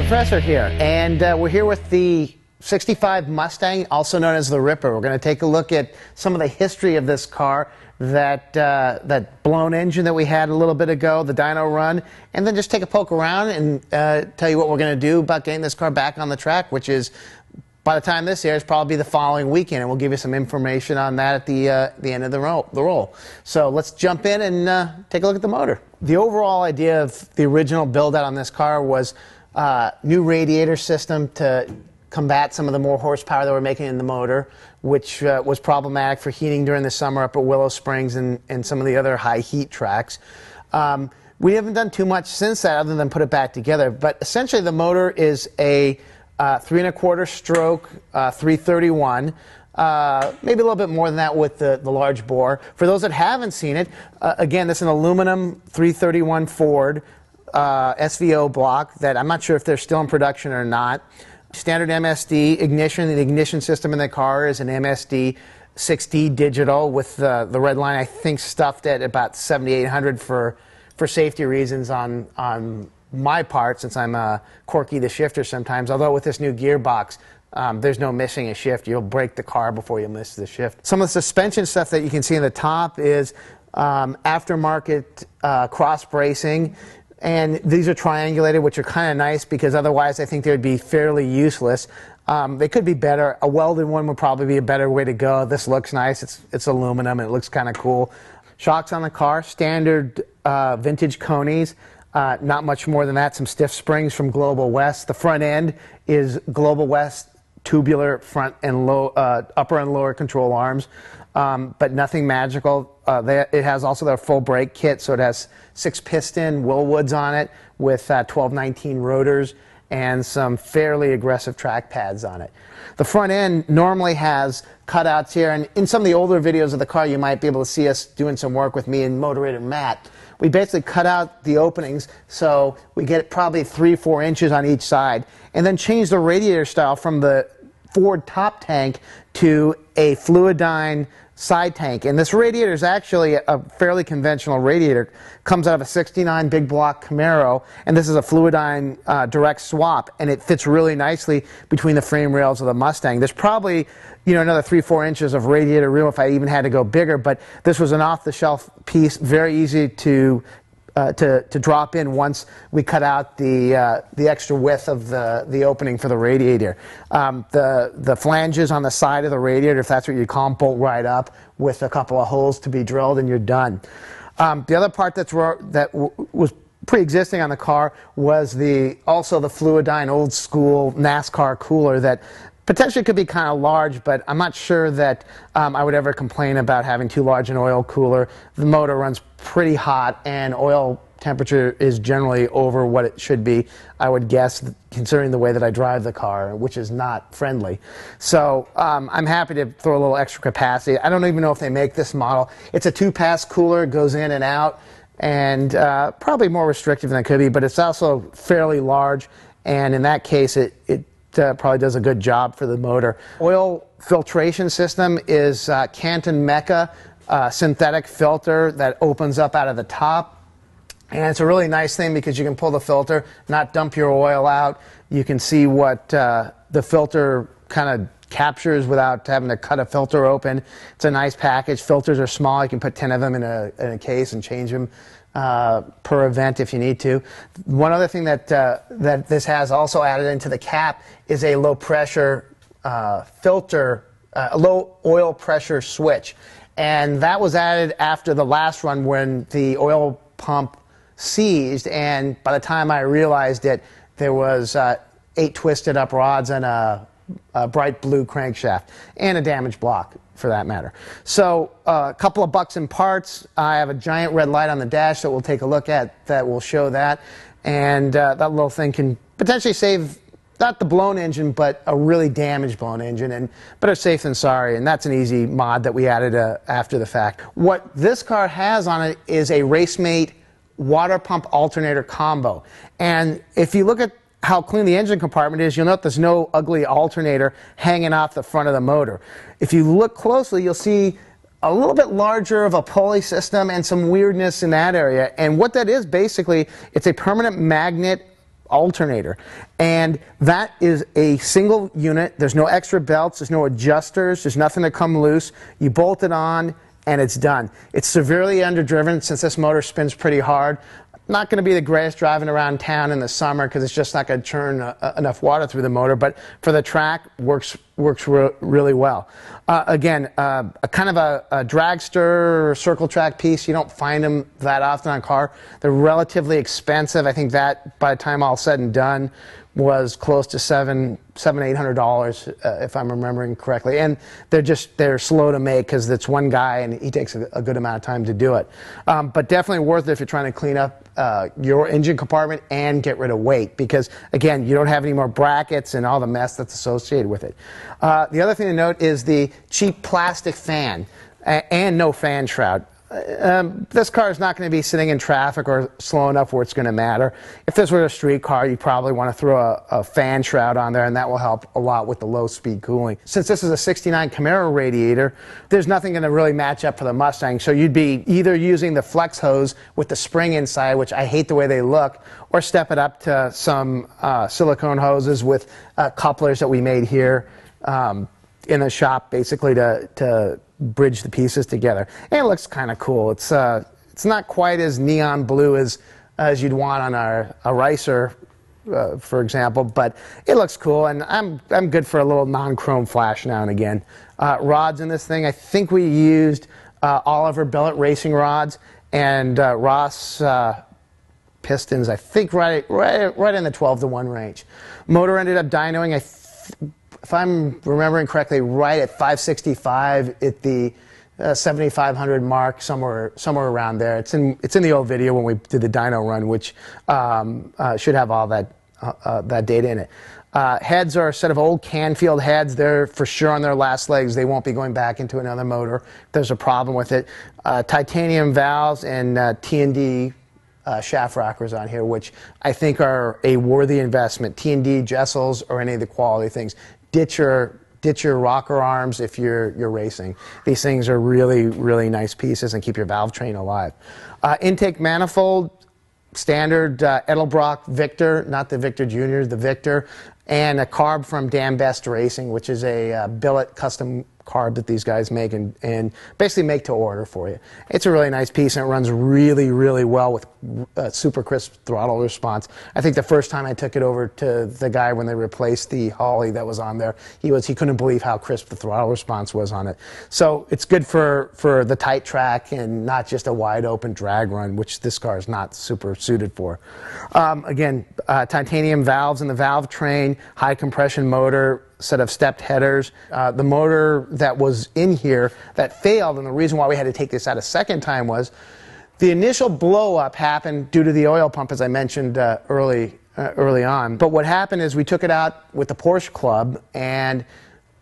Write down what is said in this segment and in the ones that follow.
Professor here, and we're here with the 65 Mustang, also known as the Ripper. We're going to take a look at some of the history of this car, that blown engine that we had a little bit ago, the dyno run, and then just take a poke around and tell you what we're going to do about getting this car back on the track, which is, by the time this airs, probably the following weekend, and we'll give you some information on that at the end of the roll. So let's jump in and take a look at the motor. The overall idea of the original build-out on this car was new radiator system to combat some of the more horsepower that we're making in the motor, which was problematic for heating during the summer up at Willow Springs and some of the other high heat tracks. We haven't done too much since that other than put it back together, but essentially the motor is a 3 1/4 stroke 331, maybe a little bit more than that with the large bore. For those that haven't seen it, again, this is an aluminum 331 Ford SVO block that I'm not sure if they're still in production or not. Standard MSD ignition. The ignition system in the car is an MSD 6D digital with the red line, I think, stuffed at about 7,800 for safety reasons on my part, since I'm quirky the shifter sometimes. Although with this new gearbox, there's no missing a shift. You'll break the car before you miss the shift. Some of the suspension stuff that you can see in the top is aftermarket cross bracing. And these are triangulated, which are kind of nice because otherwise I think they would be fairly useless. They could be better. A welded one would probably be a better way to go. This looks nice. It's aluminum and it looks kind of cool. Shocks on the car, standard vintage Coneys. Not much more than that. Some stiff springs from Global West. The front end is Global West tubular front and upper and lower control arms, but nothing magical. It has also their full brake kit, so it has 6-piston Willwoods on it with 1219 rotors and some fairly aggressive track pads on it. The front end normally has cutouts here, and in some of the older videos of the car you might be able to see us doing some work with me and Motorator Matt. We basically cut out the openings so we get probably 3-4 inches on each side, and then change the radiator style from the Ford top tank to a Fluidyne side tank. And this radiator is actually a fairly conventional radiator. Comes out of a 69 big block Camaro, and this is a Fluidyne direct swap, and it fits really nicely between the frame rails of the Mustang. There's probably, you know, another 3-4 inches of radiator room if I even had to go bigger, but this was an off-the-shelf piece, very easy to drop in once we cut out the extra width of the opening for the radiator. The flanges on the side of the radiator, if that's what you call them, bolt right up with a couple of holes to be drilled, and you're done. The other part that was pre-existing on the car was also the Fluidyne old school NASCAR cooler that potentially could be kind of large, but I'm not sure that I would ever complain about having too large an oil cooler. The motor runs pretty hot, and oil temperature is generally over what it should be, I would guess, considering the way that I drive the car, which is not friendly. So I'm happy to throw a little extra capacity. I don't even know if they make this model. It's a 2-pass cooler, it goes in and out, and probably more restrictive than it could be, but it's also fairly large, and in that case it probably does a good job for the motor. Oil filtration system is Canton Mecca synthetic filter that opens up out of the top, and it's a really nice thing because you can pull the filter, not dump your oil out. You can see what the filter kind of captures without having to cut a filter open. It's a nice package. Filters are small. You can put 10 of them in a case and change them per event if you need to. One other thing that this has also added into the cap is a low pressure filter, a low oil pressure switch, and that was added after the last run when the oil pump seized, and by the time I realized it, there was 8 twisted up rods and a bright blue crankshaft and a damaged block, for that matter. So a couple of bucks in parts. I have a giant red light on the dash that we'll take a look at that will show that, and that little thing can potentially save not the blown engine, but a really damaged blown engine, and better safe than sorry, and that's an easy mod that we added after the fact. What this car has on it is a Racemate water pump alternator combo, and if you look at how clean the engine compartment is, you'll note there's no ugly alternator hanging off the front of the motor. If you look closely, you'll see a little bit larger of a pulley system and some weirdness in that area. And what that is, basically, it's a permanent magnet alternator. And that is a single unit. There's no extra belts, there's no adjusters, there's nothing to come loose. You bolt it on and it's done. It's severely underdriven since this motor spins pretty hard. Not going to be the greatest driving around town in the summer because it's just not going to churn enough water through the motor, but for the track, works really well. Again, a kind of a dragster or circle track piece. You don't find them that often on car. They're relatively expensive. I think that by the time all said and done was close to $800 if I'm remembering correctly, and they're slow to make because it's one guy and he takes a good amount of time to do it, but definitely worth it if you're trying to clean up your engine compartment and get rid of weight, because again, you don't have any more brackets and all the mess that's associated with it. The other thing to note is the cheap plastic fan and no fan shroud. This car is not going to be sitting in traffic or slow enough where it's going to matter. If this were a street car, you probably want to throw a fan shroud on there, and that will help a lot with the low-speed cooling. Since this is a '69 Camaro radiator, there's nothing going to really match up for the Mustang, so you'd be either using the flex hose with the spring inside, which I hate the way they look, or step it up to some silicone hoses with couplers that we made here in the shop, basically to bridge the pieces together. And it looks kind of cool. It's not quite as neon blue as you'd want on a Ricer, for example, but it looks cool, and I'm good for a little non-chrome flash now and again. Rods in this thing, I think we used Oliver Billet racing rods and Ross pistons, I think right in the 12-to-1 range. Motor ended up dynoing, if I'm remembering correctly, right at 565 at the 7,500 mark, somewhere around there. It's in the old video when we did the dyno run, which should have all that data in it. Heads are a set of old Canfield heads. They're for sure on their last legs. They won't be going back into another motor if there's a problem with it. Titanium valves and T&D shaft rockers on here, which I think are a worthy investment. T&D, Jessels, or any of the quality things. Ditch your rocker arms if you're racing. These things are really nice pieces and keep your valve train alive. Intake manifold, standard Edelbrock Victor, not the Victor Jr., the Victor, and a carb from Dan Best Racing, which is a billet custom carb that these guys make and basically make to order for you. It's a really nice piece, and it runs really well with super crisp throttle response. I think the first time I took it over to the guy when they replaced the Holly that was on there, he couldn't believe how crisp the throttle response was on it. So it's good for the tight track and not just a wide open drag run, which this car is not super suited for. Again, titanium valves in the valve train, high compression motor, set of stepped headers. The motor that was in here that failed, and the reason why we had to take this out a second time was the initial blow up happened due to the oil pump, as I mentioned early on. But what happened is we took it out with the Porsche Club and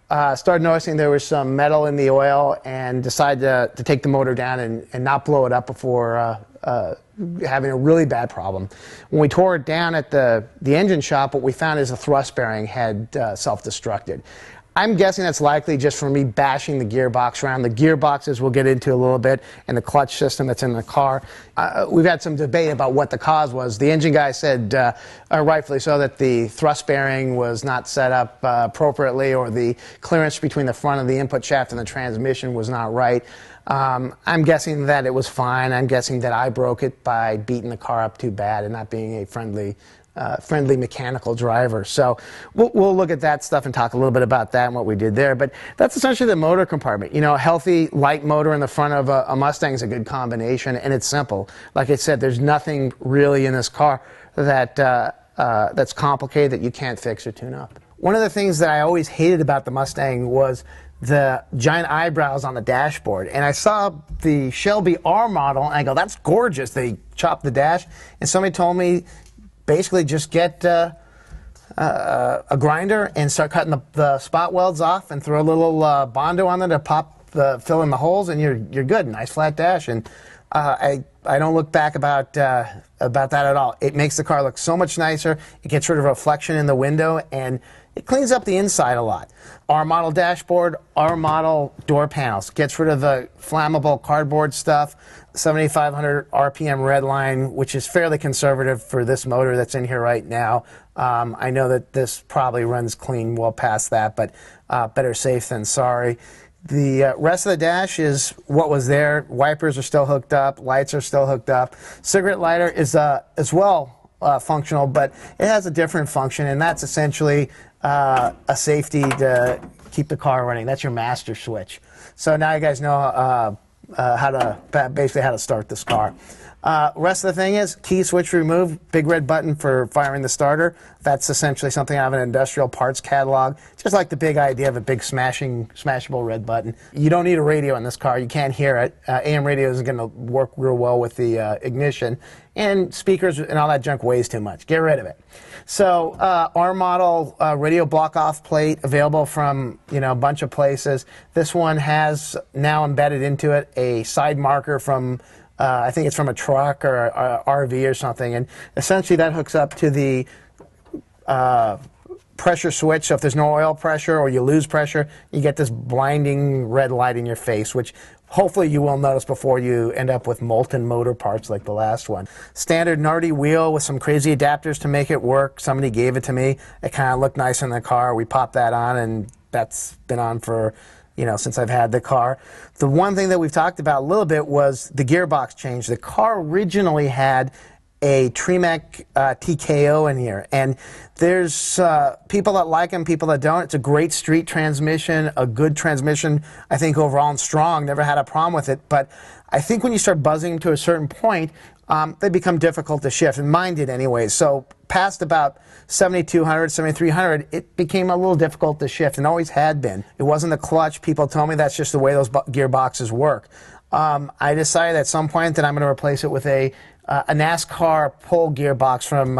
started noticing there was some metal in the oil, and decided to take the motor down and not blow it up before having a really bad problem. When we tore it down at the engine shop, what we found is the thrust bearing had self-destructed. I'm guessing that's likely just from me bashing the gearbox around. The gearboxes we'll get into a little bit, and the clutch system that's in the car. We've had some debate about what the cause was. The engine guy said, rightfully so, that the thrust bearing was not set up appropriately, or the clearance between the front of the input shaft and the transmission was not right. I'm guessing that it was fine. I'm guessing that I broke it by beating the car up too bad and not being a friendly mechanical driver. So we'll look at that stuff and talk a little bit about that and what we did there. But that's essentially the motor compartment. You know, a healthy light motor in the front of a Mustang is a good combination, and it's simple. Like I said, there's nothing really in this car that's complicated that you can't fix or tune up. One of the things that I always hated about the Mustang was the giant eyebrows on the dashboard. And I saw the Shelby R model, and I go, that's gorgeous. They chopped the dash. And somebody told me, basically just get a grinder and start cutting the spot welds off and throw a little Bondo on there to fill in the holes, and you're good. Nice flat dash. And I don't look back about that at all. It makes the car look so much nicer. It gets rid of reflection in the window, and it cleans up the inside a lot. R model dashboard, R model door panels, gets rid of the flammable cardboard stuff, 7,500 RPM red line, which is fairly conservative for this motor that's in here right now. I know that this probably runs clean well past that, but better safe than sorry. The rest of the dash is what was there. Wipers are still hooked up. Lights are still hooked up. Cigarette lighter is as well functional, but it has a different function, and that's essentially a safety to keep the car running. That's your master switch. So now you guys know basically how to start this car. Rest of the thing is key switch remove, big red button for firing the starter. That's essentially something out of an industrial parts catalog. Just like the big idea of a big smashable red button. You don't need a radio in this car. You can't hear it. AM radio isn't going to work real well with the ignition. And speakers and all that junk weighs too much. Get rid of it. So our model radio block-off plate available from a bunch of places. This one has now embedded into it a side marker from I think it's from a truck or a RV or something, and essentially that hooks up to the pressure switch. So if there's no oil pressure or you lose pressure, you get this blinding red light in your face, which hopefully you will notice before you end up with molten motor parts like the last one. Standard Nardi wheel with some crazy adapters to make it work. Somebody gave it to me. It kind of looked nice in the car. We popped that on, and that's been on for since I've had the car. The one thing that we've talked about a little bit was the gearbox change. The car originally had a Tremec TKO in here, and there's people that like them, people that don't. It's a great street transmission, a good transmission, I think overall, and strong. Never had a problem with it, but I think when you start buzzing to a certain point, they become difficult to shift, and mine did anyway. So past about 7,200, 7,300, it became a little difficult to shift, and always had been. It wasn't the clutch. People told me that's just the way those gearboxes work. I decided at some point that I'm going to replace it with a NASCAR pull gearbox from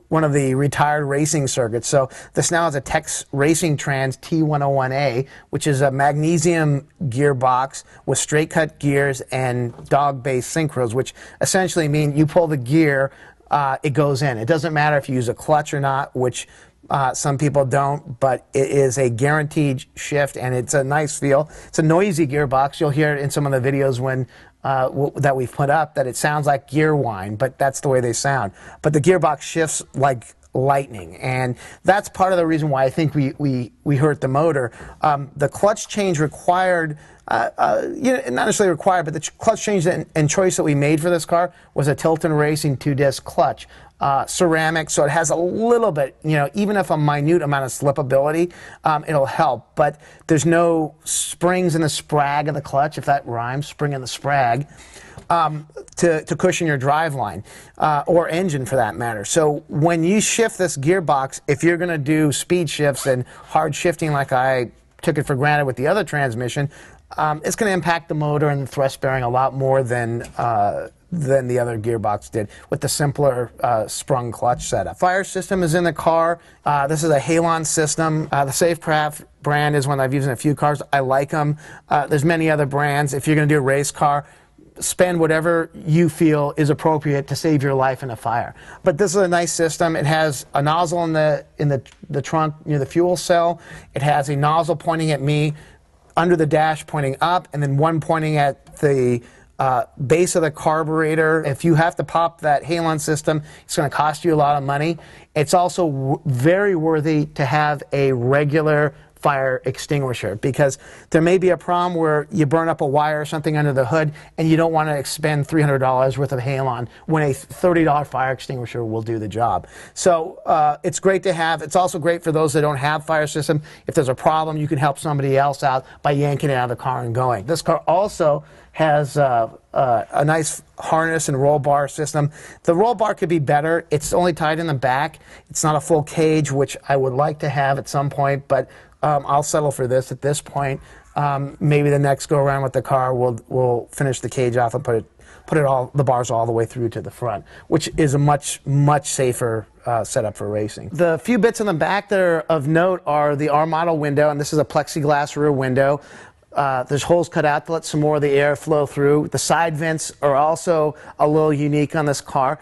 one of the retired racing circuits. So this now is a Tex Racing Trans T101A, which is a magnesium gearbox with straight cut gears and dog-based synchros, which essentially mean you pull the gear, it goes in. It doesn't matter if you use a clutch or not, which some people don't, but it is a guaranteed shift, and it's a nice feel. It's a noisy gearbox. You'll hear it in some of the videos when that we've put up, that it sounds like gear whine, but that's the way they sound. But the gearbox shifts like lightning, and that's part of the reason why I think we hurt the motor. The clutch change required, not necessarily required, but the clutch change and choice that we made for this car was a Tilton Racing 2-disc clutch. Ceramic, so it has a little bit, even if a minute amount of slipability, it'll help. But there's no springs in the sprag of the clutch, if that rhymes, spring in the sprag, to cushion your driveline, or engine for that matter. So when you shift this gearbox, if you're going to do speed shifts and hard shifting like I took it for granted with the other transmission, it's going to impact the motor and the thrust bearing a lot more than the other gearbox did with the simpler sprung clutch setup. Fire system is in the car. This is a Halon system. The Safecraft brand is one I've used in a few cars. I like them. There's many other brands. If you're going to do a race car, spend whatever you feel is appropriate to save your life in a fire. But this is a nice system. It has a nozzle in the trunk near the fuel cell. It has a nozzle pointing at me under the dash pointing up, and then one pointing at the base of the carburetor. If you have to pop that Halon system, it's going to cost you a lot of money. It's also very worthy to have a regular fire extinguisher, because there may be a problem where you burn up a wire or something under the hood and you don't want to expend $300 worth of Halon when a $30 fire extinguisher will do the job. So it's great to have. It's also great for those that don't have fire system. If there's a problem, you can help somebody else out by yanking it out of the car and going. This car also has a nice harness and roll bar system. The roll bar could be better. It's only tied in the back. It's not a full cage, which I would like to have at some point, but I'll settle for this at this point. Maybe the next go around with the car, we'll finish the cage off and put the bars all the way through to the front, which is a much safer setup for racing. The few bits in the back that are of note are the R model window, and this is a plexiglass rear window. There's holes cut out to let some more of the air flow through. The side vents are also a little unique on this car.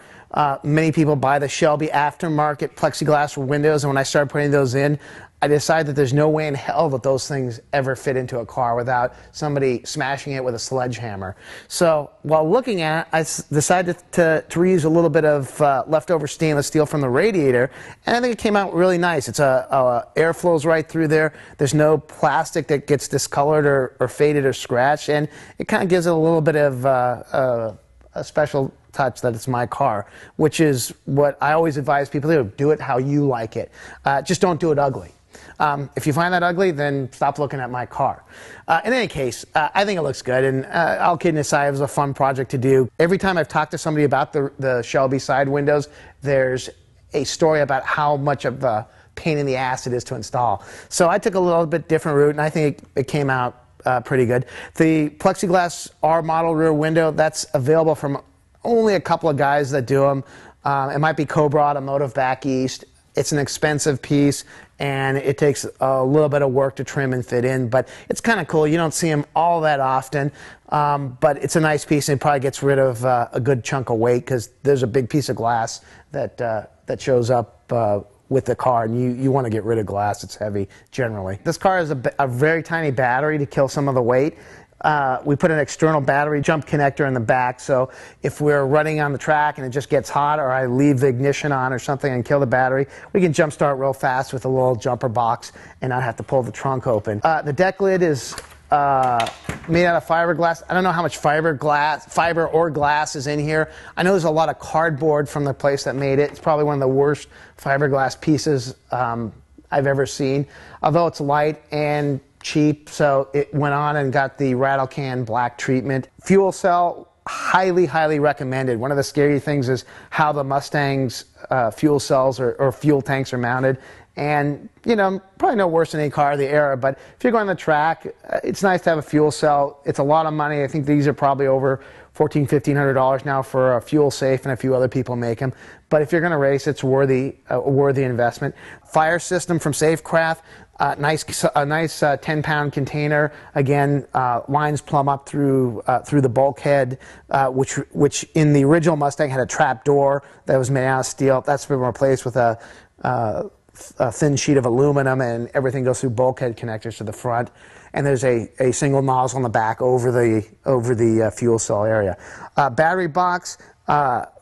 Many people buy the Shelby aftermarket plexiglass windows, and when I started putting those in, I decided that there's no way in hell that those things ever fit into a car without somebody smashing it with a sledgehammer. So while looking at it, I decided to reuse a little bit of leftover stainless steel from the radiator, and I think it came out really nice. It's air flows right through there. There's no plastic that gets discolored or faded or scratched, and it kind of gives it a little bit of a special touch that it's my car, which is what I always advise people to do. Do it how you like it. Just don't do it ugly. If you find that ugly, then stop looking at my car. In any case, I think it looks good, and all kidding aside, it was a fun project to do. Every time I've talked to somebody about the Shelby side windows, there's a story about how much of a pain in the ass it is to install. So I took a little bit different route, and I think it came out pretty good. The plexiglass R model rear window, that's available from only a couple of guys that do them. It might be Cobra Automotive back east. It's an expensive piece, and it takes a little bit of work to trim and fit in, but it's kind of cool. You don't see them all that often, but it's a nice piece, and it probably gets rid of a good chunk of weight because there's a big piece of glass that shows up with the car, and you want to get rid of glass. It's heavy generally. This car has a very tiny battery to kill some of the weight. We put an external battery jump connector in the back, so if we're running on the track and it just gets hot, or I leave the ignition on or something and kill the battery, we can jump start real fast with a little jumper box and not have to pull the trunk open. The deck lid is made out of fiberglass. I don't know how much fiber or glass is in here. I know there's a lot of cardboard from the place that made it. It's probably one of the worst fiberglass pieces I've ever seen, although it's light and cheap, so it went on and got the rattle can black treatment. Fuel cell, highly, highly recommended. One of the scary things is how the Mustang's fuel cells or fuel tanks are mounted. And, you know, probably no worse than any car of the era, but if you're going on the track, it's nice to have a fuel cell. It's a lot of money. I think these are probably over $1,400, $1,500 now for a Fuel Safe, and a few other people make them. But if you're going to race, it's a worthy investment. Fire system from Safecraft. A nice 10-pound container. Again, lines plumb up through the bulkhead, which in the original Mustang had a trap door that was made out of steel. That's been replaced with a thin sheet of aluminum, and everything goes through bulkhead connectors to the front. And there's a single nozzle on the back over the fuel cell area. Battery box.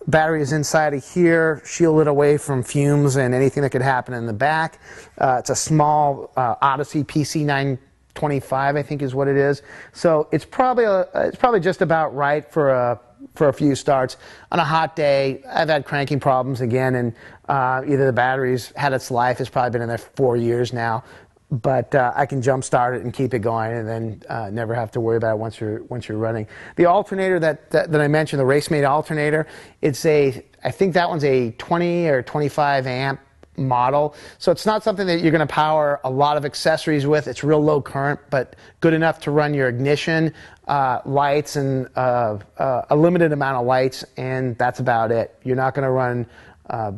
Battery is inside of here, shielded away from fumes and anything that could happen in the back. It's a small Odyssey PC925, I think is what it is. So it's probably just about right for a few starts. On a hot day, I've had cranking problems again, and either the battery's had its life. It's probably been in there for 4 years now. But I can jump start it and keep it going, and then never have to worry about it once you're running. The alternator that I mentioned, the race-made alternator, I think that one's a 20 or 25 amp model. So it's not something that you're going to power a lot of accessories with. It's real low current, but good enough to run your ignition, lights, and a limited amount of lights, and that's about it. You're not going to run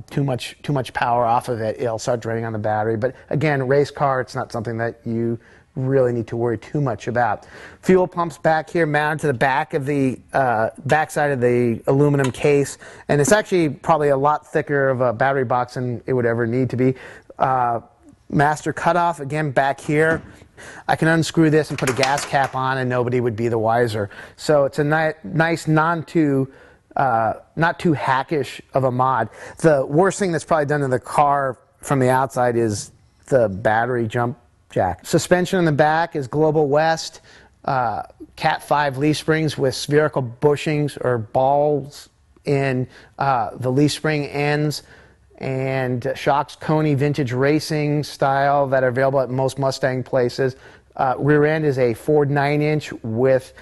too much power off of it. It'll start draining on the battery. But again, race car, it's not something that you really need to worry too much about. Fuel pumps back here mounted to the back of the backside of the aluminum case, and it's actually probably a lot thicker of a battery box than it would ever need to be. Master cutoff, again, back here. I can unscrew this and put a gas cap on, and nobody would be the wiser. So it's a nice not too hackish of a mod. The worst thing that's probably done to the car from the outside is the battery jump jack. Suspension in the back is Global West Cat 5 leaf springs with spherical bushings or balls in the leaf spring ends, and shocks Coney vintage racing style that are available at most Mustang places. Rear end is a Ford 9-inch with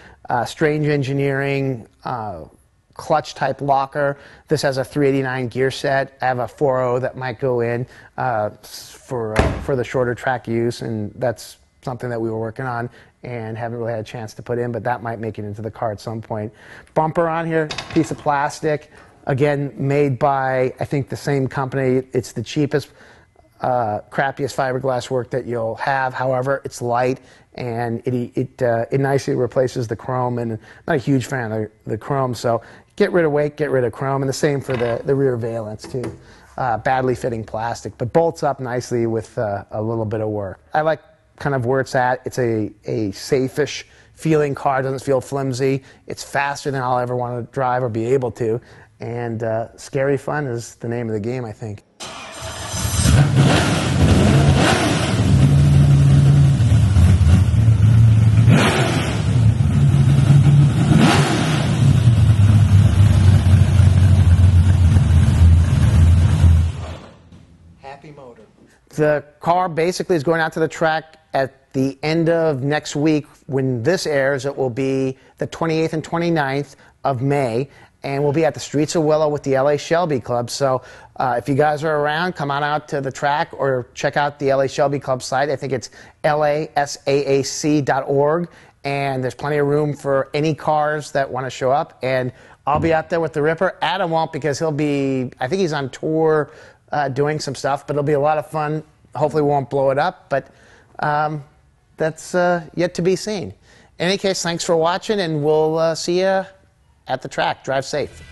strange engineering clutch type locker. This has a 389 gear set. I have a 4.0 that might go in for the shorter track use, and that's something that we were working on and haven't really had a chance to put in, but that might make it into the car at some point. Bumper on here, piece of plastic, again made by I think the same company. It's the cheapest crappiest fiberglass work that you'll have. However, it's light, and it nicely replaces the chrome, and I'm not a huge fan of the chrome, so get rid of weight, get rid of chrome, and the same for the rear valence too. Badly fitting plastic, but bolts up nicely with a little bit of work. I like kind of where it's at. It's a safe-ish feeling car. It doesn't feel flimsy. It's faster than I'll ever want to drive or be able to, and scary fun is the name of the game, I think. Motor. The car basically is going out to the track at the end of next week. When this airs, it will be the 28th and 29th of May, and we'll be at the Streets of Willow with the LA Shelby Club. So if you guys are around, come on out to the track or check out the LA Shelby Club site. I think it's lasaac.org, and there's plenty of room for any cars that want to show up. And I'll be out there with the Ripper. Adam won't, because I think he's on tour doing some stuff, but it'll be a lot of fun. Hopefully we won't blow it up, but that's yet to be seen. In any case, thanks for watching, and we'll see you at the track. Drive safe.